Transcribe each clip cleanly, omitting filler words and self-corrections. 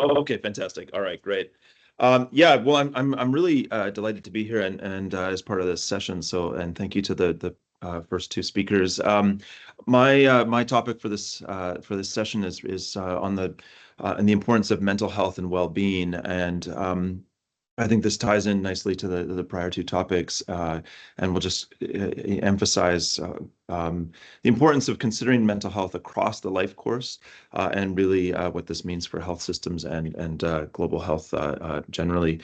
Oh, okay, fantastic. All right, great. Yeah, well, I'm really delighted to be here and as part of this session. So, and thank you to the first two speakers. My topic for this session is on the importance of mental health and well-being, and I think this ties in nicely to the prior two topics, and we'll just emphasize the importance of considering mental health across the life course, and really what this means for health systems and global health generally.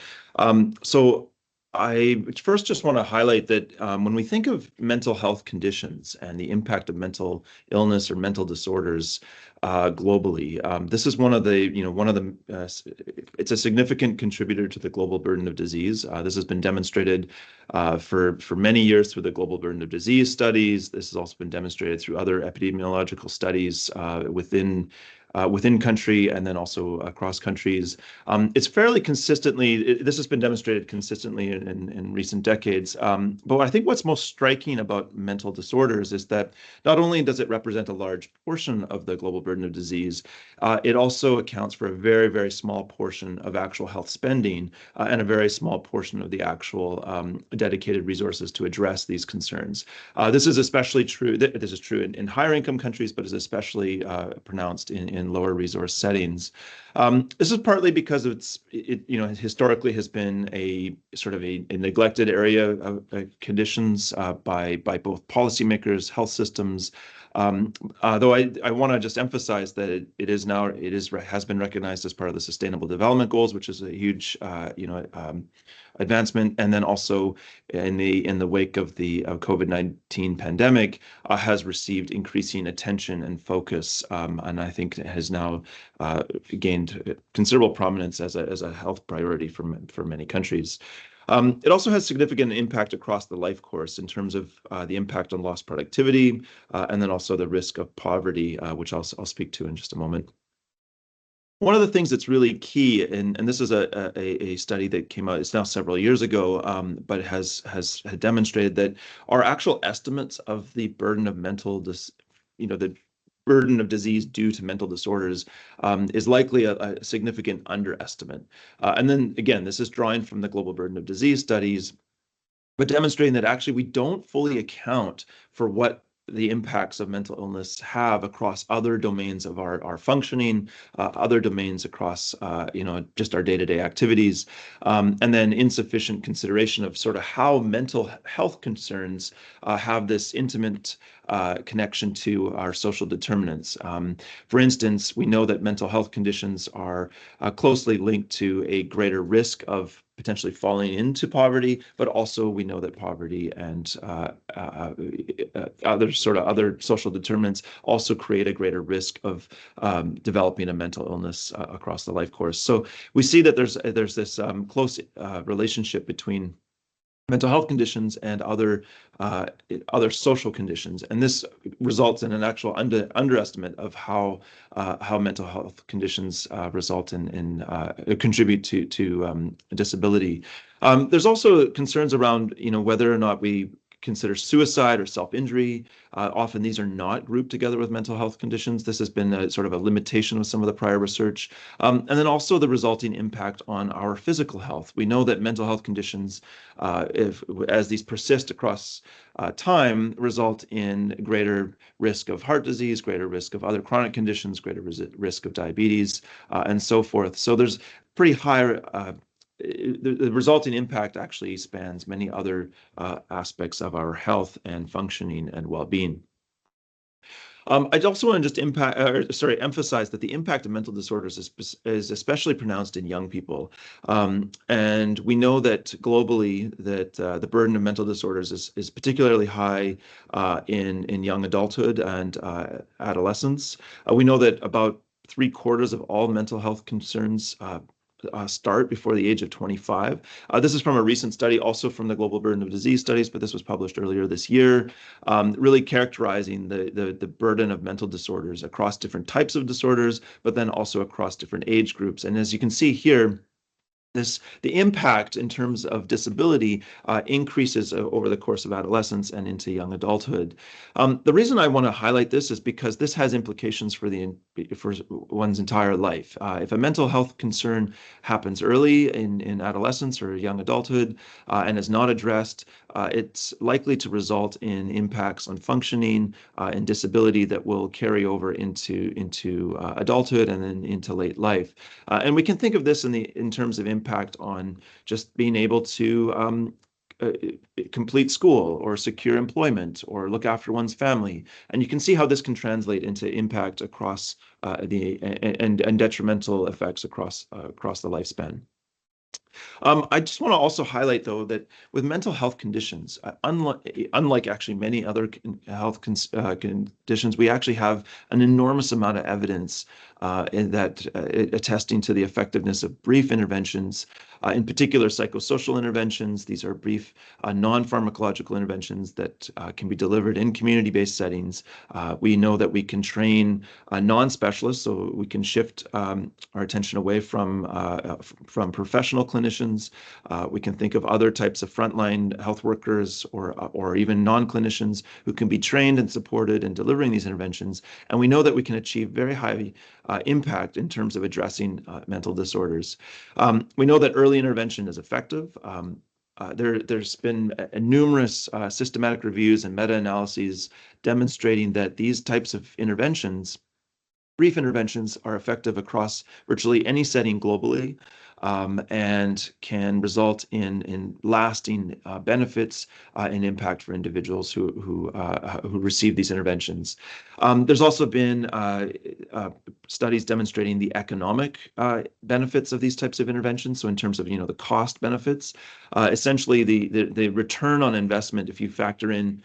So I first just want to highlight that when we think of mental health conditions and the impact of mental illness or mental disorders globally, this is one of it's a significant contributor to the global burden of disease. This has been demonstrated for many years through the global burden of disease studies. This has also been demonstrated through other epidemiological studies within country and then also across countries. It's fairly consistently, this has been demonstrated consistently in recent decades. But I think what's most striking about mental disorders is that not only does it represent a large portion of the global burden of disease, it also accounts for a very, very small portion of actual health spending and a very small portion of the actual dedicated resources to address these concerns. This is especially true. This is true in higher income countries, but is especially pronounced in lower resource settings. This is partly because it historically has been a sort of a neglected area of conditions by both policymakers, health systems. Though I want to just emphasize that has been recognized as part of the Sustainable Development Goals, which is a huge advancement, and then also in the wake of the COVID-19 pandemic, has received increasing attention and focus, and I think has now gained considerable prominence as a health priority for many countries. It also has significant impact across the life course in terms of the impact on lost productivity, and then also the risk of poverty, which I'll speak to in just a moment. One of the things that's really key, and this is a study that came out, it's now several years ago, but has demonstrated that our actual estimates of the burden of the burden of disease due to mental disorders is likely a significant underestimate. And then again, this is drawing from the global burden of disease studies, but demonstrating that actually we don't fully account for what the impacts of mental illness have across other domains of our functioning, other domains across just our day-to-day activities, and then insufficient consideration of sort of how mental health concerns have this intimate connection to our social determinants. For instance, we know that mental health conditions are closely linked to a greater risk of potentially falling into poverty, but also we know that poverty and other social determinants also create a greater risk of developing a mental illness across the life course. So we see that there's this close relationship between mental health conditions and other social conditions, and this results in an actual underestimate of how mental health conditions result in contribute to disability. There's also concerns around whether or not we consider suicide or self-injury. Often these are not grouped together with mental health conditions. This has been a sort of a limitation of some of the prior research. And then also the resulting impact on our physical health. We know that mental health conditions, as these persist across time, result in greater risk of heart disease, greater risk of other chronic conditions, greater risk of diabetes, and so forth. So there's pretty high the resulting impact actually spans many other aspects of our health and functioning and well-being. I'd also want to just emphasize that the impact of mental disorders is especially pronounced in young people. And we know that globally that the burden of mental disorders is particularly high in young adulthood and adolescence. We know that about 3/4 of all mental health concerns start before the age of 25. This is from a recent study, also from the Global Burden of Disease studies, but this was published earlier this year, really characterizing the burden of mental disorders across different types of disorders, but then also across different age groups. And as you can see here, the impact in terms of disability increases over the course of adolescence and into young adulthood. The reason I want to highlight this is because this has implications for one's entire life. If a mental health concern happens early in adolescence or young adulthood and is not addressed, it's likely to result in impacts on functioning and disability that will carry over into adulthood and then into late life. And we can think of this in terms of impact on just being able to uh, complete school or secure employment or look after one's family. And you can see how this can translate into impact across and detrimental effects across the lifespan. I just want to also highlight, though, that with mental health conditions, unlike actually many other health conditions, we actually have an enormous amount of evidence attesting to the effectiveness of brief interventions, in particular psychosocial interventions. These are brief non-pharmacological interventions that can be delivered in community-based settings. We know that we can train non-specialists, so we can shift our attention away from professional clinicians. We can think of other types of frontline health workers or even non-clinicians who can be trained and supported in delivering these interventions. And we know that we can achieve very high impact in terms of addressing mental disorders. We know that early intervention is effective. There's been numerous systematic reviews and meta-analyses demonstrating that these types of interventions, brief interventions, are effective across virtually any setting globally, and can result in lasting benefits and impact for individuals who receive these interventions. There's also been studies demonstrating the economic benefits of these types of interventions. So in terms of the cost benefits, essentially the return on investment, if you factor in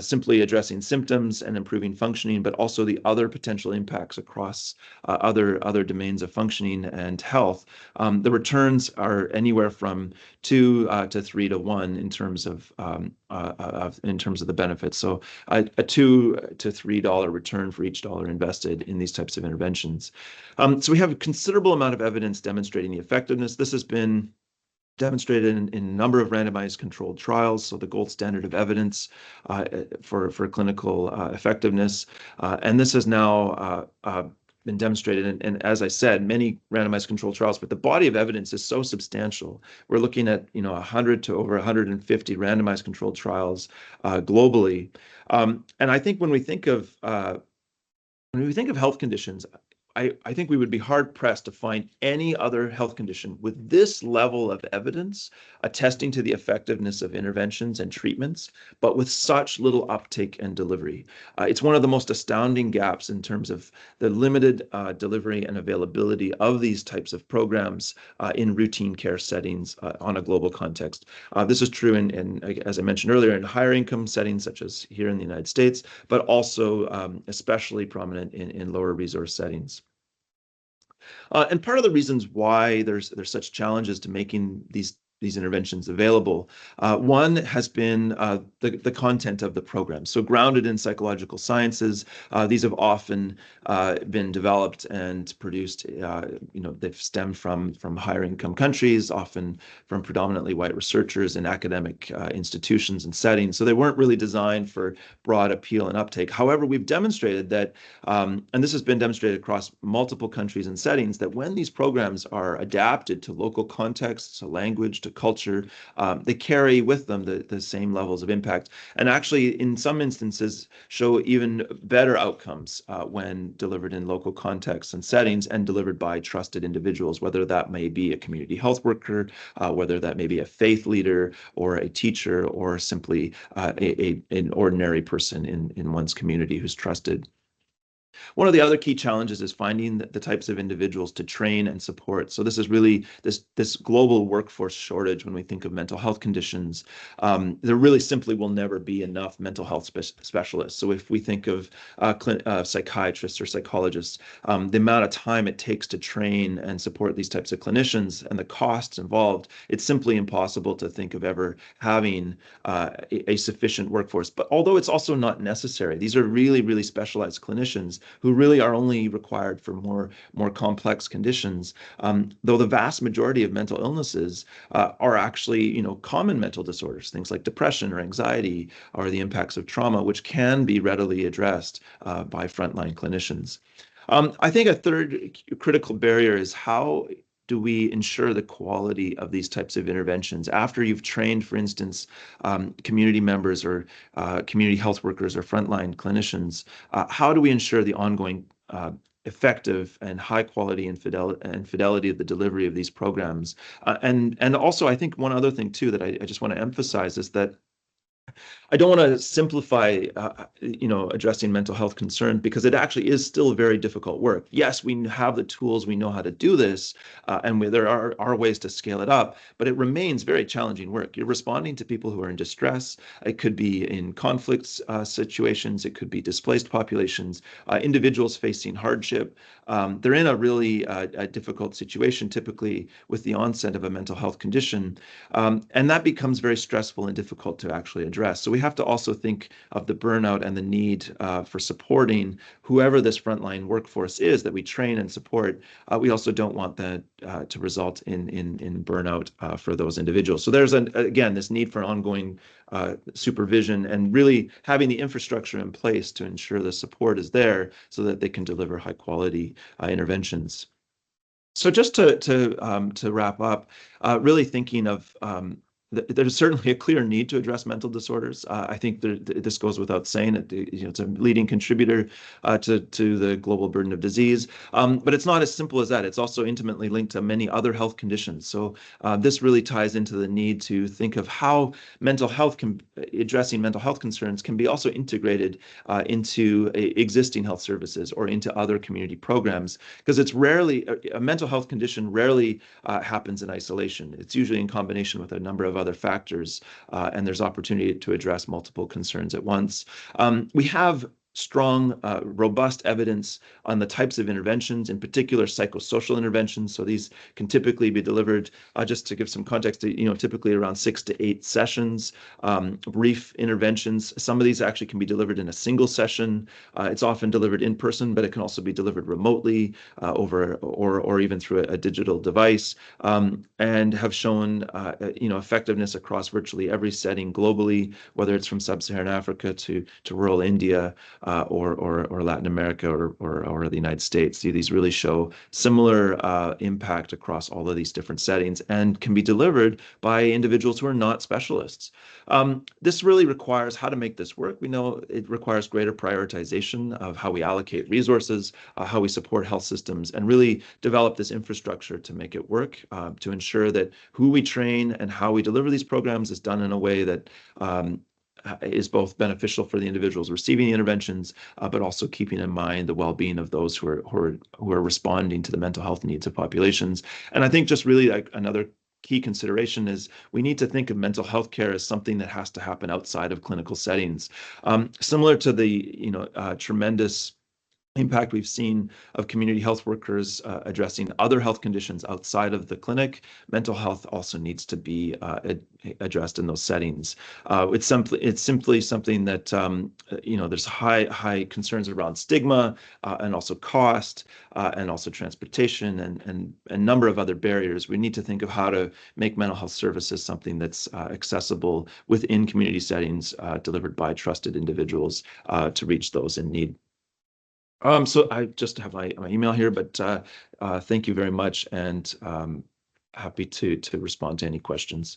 simply addressing symptoms and improving functioning, but also the other potential impacts across other domains of functioning and health, the returns are anywhere from 2 to 3 to 1 in terms of the benefits. So a $2 to $3 return for each dollar invested in these types of interventions. So we have a considerable amount of evidence demonstrating the effectiveness. This has been demonstrated in a number of randomized controlled trials, so the gold standard of evidence for clinical effectiveness. And this has now been demonstrated, and as I said, many randomized controlled trials, but the body of evidence is so substantial. We're looking at 100 to over 150 randomized controlled trials globally. And I think when we think of health conditions, I think we would be hard pressed to find any other health condition with this level of evidence attesting to the effectiveness of interventions and treatments, but with such little uptake and delivery. It's one of the most astounding gaps in terms of the limited delivery and availability of these types of programs in routine care settings on a global context. This is true as I mentioned earlier, in higher income settings such as here in the United States, but also especially prominent in lower resource settings. And part of the reasons why there's such challenges to making these interventions available. One has been the content of the program. So grounded in psychological sciences, these have often been developed and produced, they've stemmed from higher income countries, often from predominantly white researchers in academic institutions and settings. So they weren't really designed for broad appeal and uptake. However, we've demonstrated that, and this has been demonstrated across multiple countries and settings, that when these programs are adapted to local contexts, to language, to culture, they carry with them the same levels of impact, and actually in some instances show even better outcomes when delivered in local contexts and settings and delivered by trusted individuals, whether that may be a community health worker, whether that may be a faith leader or a teacher, or simply an ordinary person in one's community who's trusted. One of the other key challenges is finding the types of individuals to train and support. So this is really this global workforce shortage when we think of mental health conditions. There really simply will never be enough mental health specialists. So if we think of psychiatrists or psychologists, the amount of time it takes to train and support these types of clinicians and the costs involved, it's simply impossible to think of ever having a sufficient workforce. But although it's also not necessary, these are really, really specialized clinicians. who really are only required for more complex conditions. Though the vast majority of mental illnesses are actually, common mental disorders, things like depression or anxiety or the impacts of trauma, which can be readily addressed by frontline clinicians. I think a third critical barrier is how do we ensure the quality of these types of interventions after you've trained, for instance, community members or community health workers or frontline clinicians? How do we ensure the ongoing effective and high quality and fidelity of the delivery of these programs? And also, I think one other thing too that I just want to emphasize is that I don't want to simplify, addressing mental health concerns because it actually is still very difficult work. Yes, we have the tools, we know how to do this, and there are ways to scale it up, but it remains very challenging work. You're responding to people who are in distress. It could be in conflict situations. It could be displaced populations, individuals facing hardship. They're in a really a difficult situation, typically with the onset of a mental health condition, and that becomes very stressful and difficult to actually address. So we have to also think of the burnout and the need for supporting whoever this frontline workforce is that we train and support. We also don't want that to result in burnout for those individuals. So there's, again, this need for ongoing supervision and really having the infrastructure in place to ensure the support is there so that they can deliver high quality interventions. So just to wrap up, really thinking of there's certainly a clear need to address mental disorders. I think this goes without saying. It's a leading contributor to the global burden of disease. But it's not as simple as that. It's also intimately linked to many other health conditions. So this really ties into the need to think of how addressing mental health concerns can be also integrated into existing health services or into other community programs, because it's rarely a mental health condition rarely happens in isolation. It's usually in combination with a number of other factors, and there's opportunity to address multiple concerns at once. We have strong, robust evidence on the types of interventions, in particular psychosocial interventions. So these can typically be delivered, just to give some context, typically around 6 to 8 sessions, brief interventions. Some of these actually can be delivered in a single session. It's often delivered in person, but it can also be delivered remotely over or even through a digital device, and have shown effectiveness across virtually every setting globally, whether it's from sub-Saharan Africa to rural India, or Latin America or the United States. These really show similar impact across all of these different settings and can be delivered by individuals who are not specialists. This really requires how to make this work. We know it requires greater prioritization of how we allocate resources, how we support health systems, and really develop this infrastructure to make it work, to ensure that who we train and how we deliver these programs is done in a way that is both beneficial for the individuals receiving the interventions, but also keeping in mind the well-being of those who are responding to the mental health needs of populations. And I think just really like another key consideration is we need to think of mental health care as something that has to happen outside of clinical settings, similar to the tremendous impact we've seen of community health workers addressing other health conditions outside of the clinic. Mental health also needs to be addressed in those settings. It's simply something that there's high concerns around stigma, and also cost, and also transportation, and a number of other barriers. We need to think of how to make mental health services something that's accessible within community settings, delivered by trusted individuals to reach those in need. So I just have my email here, but thank you very much, and happy to respond to any questions.